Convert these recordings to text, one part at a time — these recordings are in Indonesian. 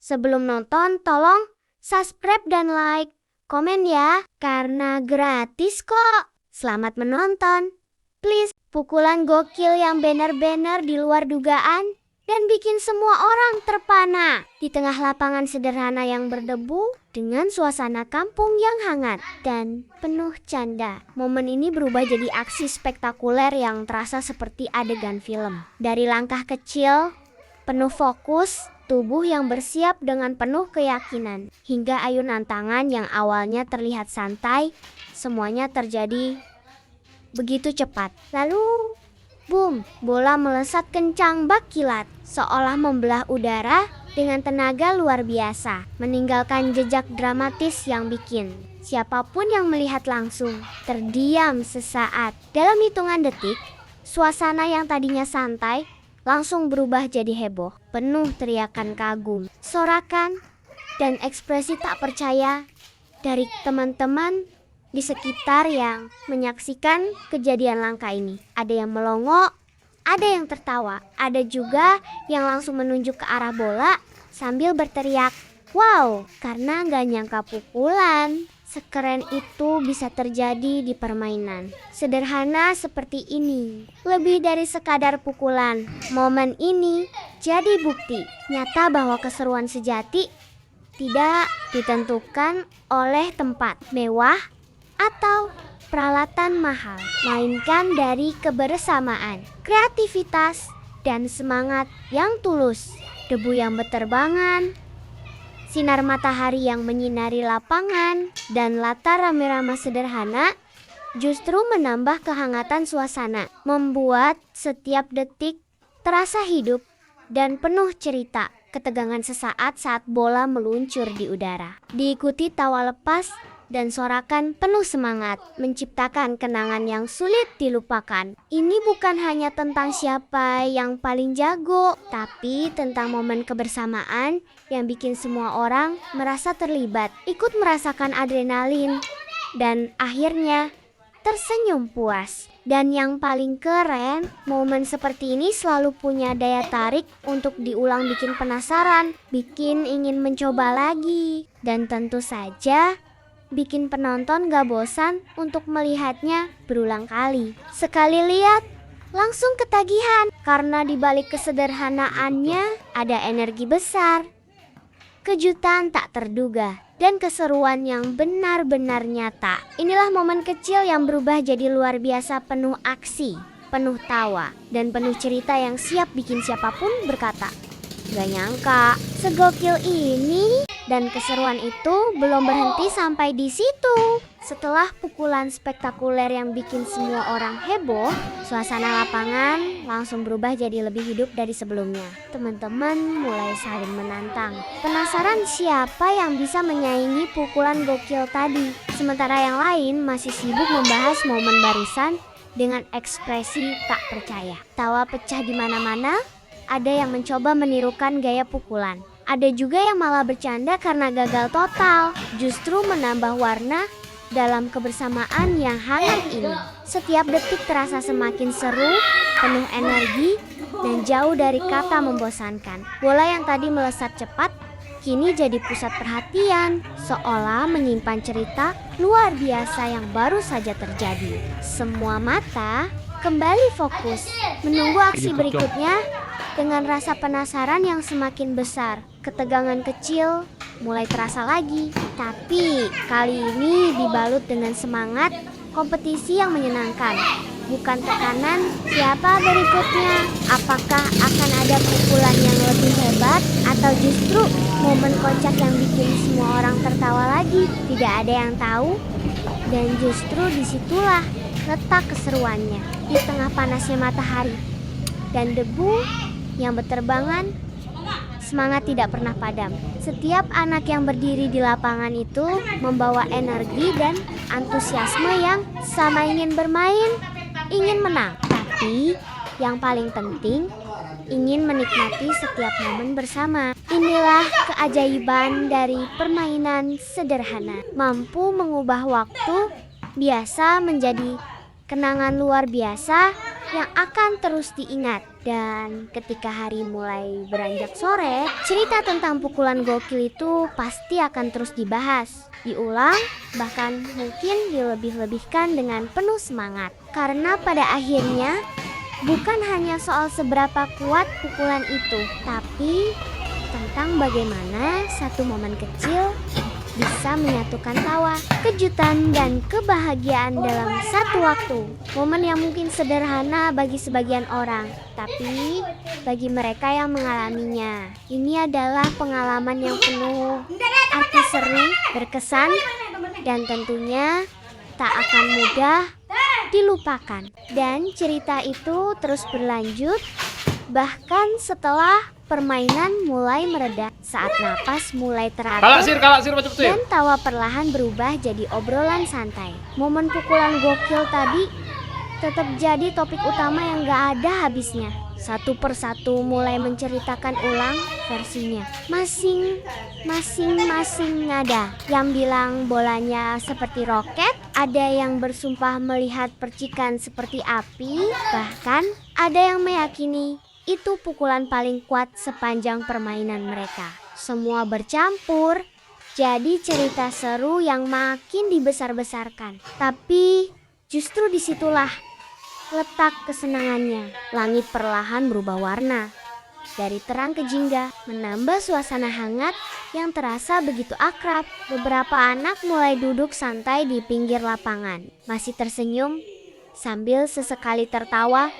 Sebelum nonton, tolong subscribe dan like, komen ya, karena gratis kok. Selamat menonton. Please, pukulan gokil yang benar-benar di luar dugaan dan bikin semua orang terpana. Di tengah lapangan sederhana yang berdebu, dengan suasana kampung yang hangat dan penuh canda, momen ini berubah jadi aksi spektakuler yang terasa seperti adegan film. Dari langkah kecil, penuh fokus, tubuh yang bersiap dengan penuh keyakinan, hingga ayunan tangan yang awalnya terlihat santai, semuanya terjadi begitu cepat. Lalu, boom, bola melesat kencang bak kilat, seolah membelah udara dengan tenaga luar biasa, meninggalkan jejak dramatis yang bikin siapapun yang melihat langsung terdiam sesaat. Dalam hitungan detik, suasana yang tadinya santai langsung berubah jadi heboh, penuh teriakan kagum, sorakan, dan ekspresi tak percaya dari teman-teman di sekitar yang menyaksikan kejadian langka ini. Ada yang melongo, ada yang tertawa, ada juga yang langsung menunjuk ke arah bola sambil berteriak, "Wow!" karena gak nyangka pukulan sekeren itu bisa terjadi di permainan sederhana seperti ini. Lebih dari sekadar pukulan, momen ini jadi bukti nyata bahwa keseruan sejati tidak ditentukan oleh tempat mewah atau peralatan mahal, melainkan dari kebersamaan, kreativitas, dan semangat yang tulus. Debu yang berterbangan, sinar matahari yang menyinari lapangan, dan latar rame-rame sederhana justru menambah kehangatan suasana, membuat setiap detik terasa hidup dan penuh cerita. Ketegangan sesaat saat bola meluncur di udara, diikuti tawa lepas dan sorakan penuh semangat, menciptakan kenangan yang sulit dilupakan. Ini bukan hanya tentang siapa yang paling jago, tapi tentang momen kebersamaan yang bikin semua orang merasa terlibat, ikut merasakan adrenalin, dan akhirnya tersenyum puas. Dan yang paling keren, momen seperti ini selalu punya daya tarik untuk diulang, bikin penasaran, bikin ingin mencoba lagi, dan tentu saja bikin penonton gak bosan untuk melihatnya berulang kali. Sekali lihat, langsung ketagihan, karena di balik kesederhanaannya ada energi besar, kejutan tak terduga, dan keseruan yang benar-benar nyata. Inilah momen kecil yang berubah jadi luar biasa, penuh aksi, penuh tawa, dan penuh cerita yang siap bikin siapapun berkata, "Gak nyangka, segokil ini." Dan keseruan itu belum berhenti sampai di situ. Setelah pukulan spektakuler yang bikin semua orang heboh, suasana lapangan langsung berubah jadi lebih hidup dari sebelumnya. Teman-teman mulai saling menantang, penasaran siapa yang bisa menyaingi pukulan gokil tadi. Sementara yang lain masih sibuk membahas momen barusan dengan ekspresi tak percaya. Tawa pecah di mana-mana, ada yang mencoba menirukan gaya pukulan. Ada juga yang malah bercanda karena gagal total, justru menambah warna dalam kebersamaan yang hangat ini. Setiap detik terasa semakin seru, penuh energi, dan jauh dari kata membosankan. Bola yang tadi melesat cepat, kini jadi pusat perhatian, seolah menyimpan cerita luar biasa yang baru saja terjadi. Semua mata kembali fokus, menunggu aksi berikutnya dengan rasa penasaran yang semakin besar. Ketegangan kecil mulai terasa lagi, tapi kali ini dibalut dengan semangat kompetisi yang menyenangkan. Bukan tekanan siapa berikutnya, apakah akan ada pukulan yang lebih hebat, atau justru momen kocak yang bikin semua orang tertawa lagi. Tidak ada yang tahu, dan justru disitulah letak keseruannya. Di tengah panasnya matahari dan debu yang berterbangan, semangat tidak pernah padam. Setiap anak yang berdiri di lapangan itu membawa energi dan antusiasme yang sama, ingin bermain, ingin menang. Tapi yang paling penting, ingin menikmati setiap momen bersama. Inilah keajaiban dari permainan sederhana, mampu mengubah waktu biasa menjadi kenangan luar biasa yang akan terus diingat. Dan ketika hari mulai beranjak sore, cerita tentang pukulan gokil itu pasti akan terus dibahas, diulang, bahkan mungkin dilebih-lebihkan dengan penuh semangat. Karena pada akhirnya bukan hanya soal seberapa kuat pukulan itu, tapi tentang bagaimana satu momen kecil bisa menyatukan tawa, kejutan, dan kebahagiaan dalam satu waktu. Momen yang mungkin sederhana bagi sebagian orang, tapi bagi mereka yang mengalaminya, ini adalah pengalaman yang penuh arti seru, berkesan, dan tentunya tak akan mudah dilupakan. Dan cerita itu terus berlanjut bahkan setelah permainan mulai mereda, saat napas mulai teratur dan tawa perlahan berubah jadi obrolan santai. Momen pukulan gokil tadi tetap jadi topik utama yang gak ada habisnya. Satu persatu mulai menceritakan ulang versinya. Masing-masing ada yang bilang bolanya seperti roket, ada yang bersumpah melihat percikan seperti api, bahkan ada yang meyakini itu pukulan paling kuat sepanjang permainan mereka. Semua bercampur, jadi cerita seru yang makin dibesar-besarkan. Tapi justru disitulah letak kesenangannya. Langit perlahan berubah warna, dari terang ke jingga, menambah suasana hangat yang terasa begitu akrab. Beberapa anak mulai duduk santai di pinggir lapangan, masih tersenyum sambil sesekali tertawa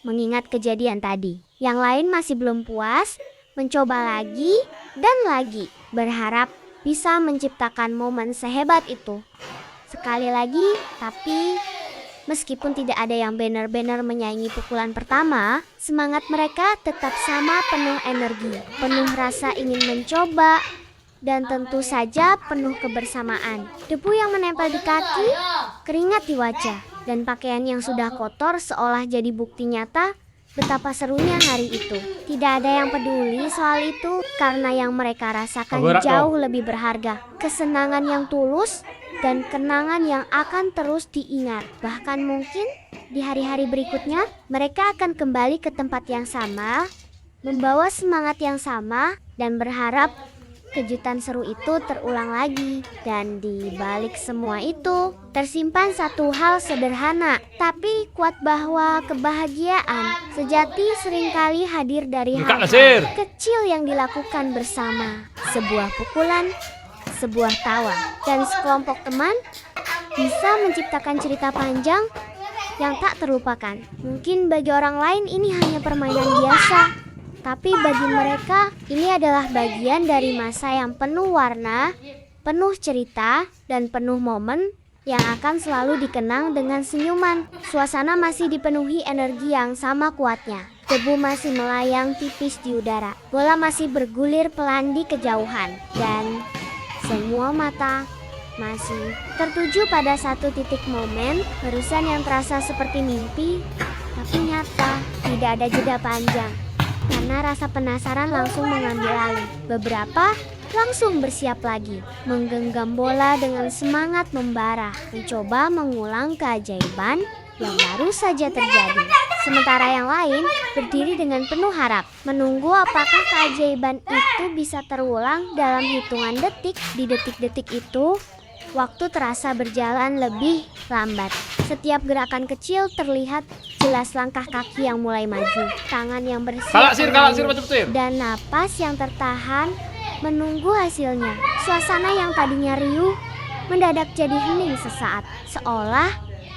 mengingat kejadian tadi. Yang lain masih belum puas, mencoba lagi dan lagi, berharap bisa menciptakan momen sehebat itu sekali lagi. Tapi meskipun tidak ada yang benar-benar menyaingi pukulan pertama, semangat mereka tetap sama, penuh energi, penuh rasa ingin mencoba, dan tentu saja penuh kebersamaan. Debu yang menempel di kaki, keringat di wajah, dan pakaian yang sudah kotor seolah jadi bukti nyata betapa serunya hari itu. Tidak ada yang peduli soal itu karena yang mereka rasakan jauh lebih berharga. Kesenangan yang tulus dan kenangan yang akan terus diingat. Bahkan mungkin di hari-hari berikutnya mereka akan kembali ke tempat yang sama, membawa semangat yang sama, dan berharap kejutan seru itu terulang lagi. Dan di balik semua itu tersimpan satu hal sederhana tapi kuat, bahwa kebahagiaan sejati seringkali hadir dari hal-hal kecil yang dilakukan bersama. Sebuah pukulan, sebuah tawa, dan sekelompok teman bisa menciptakan cerita panjang yang tak terlupakan. Mungkin bagi orang lain ini hanya permainan biasa, tapi bagi mereka ini adalah bagian dari masa yang penuh warna, penuh cerita, dan penuh momen yang akan selalu dikenang dengan senyuman. Suasana masih dipenuhi energi yang sama kuatnya. Debu masih melayang tipis di udara. Bola masih bergulir pelan di kejauhan. Dan semua mata masih tertuju pada satu titik momen barusan yang terasa seperti mimpi, tapi nyata. Tidak ada jeda panjang, karena rasa penasaran langsung mengambil alih. Beberapa langsung bersiap lagi, menggenggam bola dengan semangat membara, mencoba mengulang keajaiban yang baru saja terjadi. Sementara yang lain berdiri dengan penuh harap, menunggu apakah keajaiban itu bisa terulang dalam hitungan detik. Di detik-detik itu, waktu terasa berjalan lebih lambat. Setiap gerakan kecil terlihat jelas, langkah kaki yang mulai maju, tangan yang bersiap dan napas yang tertahan menunggu hasilnya. Suasana yang tadinya riuh mendadak jadi hening sesaat, seolah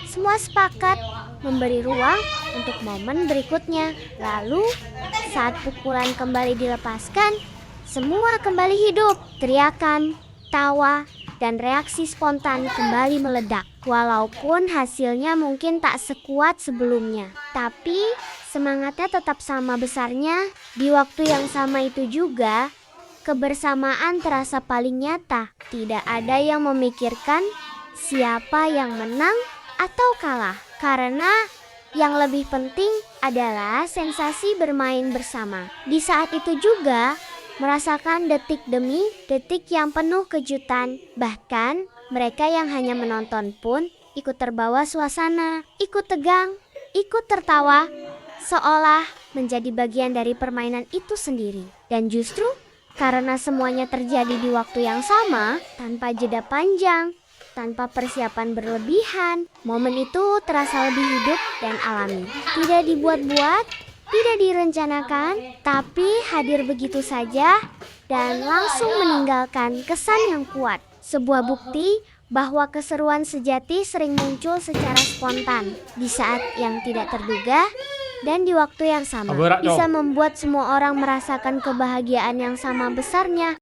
semua sepakat memberi ruang untuk momen berikutnya. Lalu saat pukulan kembali dilepaskan, semua kembali hidup. Teriakan, tawa, dan reaksi spontan kembali meledak. Walaupun hasilnya mungkin tak sekuat sebelumnya, tapi semangatnya tetap sama besarnya. Di waktu yang sama itu juga, kebersamaan terasa paling nyata. Tidak ada yang memikirkan siapa yang menang atau kalah, karena yang lebih penting adalah sensasi bermain bersama. Di saat itu juga merasakan detik demi detik yang penuh kejutan. Bahkan mereka yang hanya menonton pun ikut terbawa suasana, ikut tegang, ikut tertawa, seolah menjadi bagian dari permainan itu sendiri. Dan justru karena semuanya terjadi di waktu yang sama, tanpa jeda panjang, tanpa persiapan berlebihan, momen itu terasa lebih hidup dan alami. Tidak dibuat-buat, tidak direncanakan, tapi hadir begitu saja dan langsung meninggalkan kesan yang kuat. Sebuah bukti bahwa keseruan sejati sering muncul secara spontan di saat yang tidak terduga dan di waktu yang sama. Bisa membuat semua orang merasakan kebahagiaan yang sama besarnya.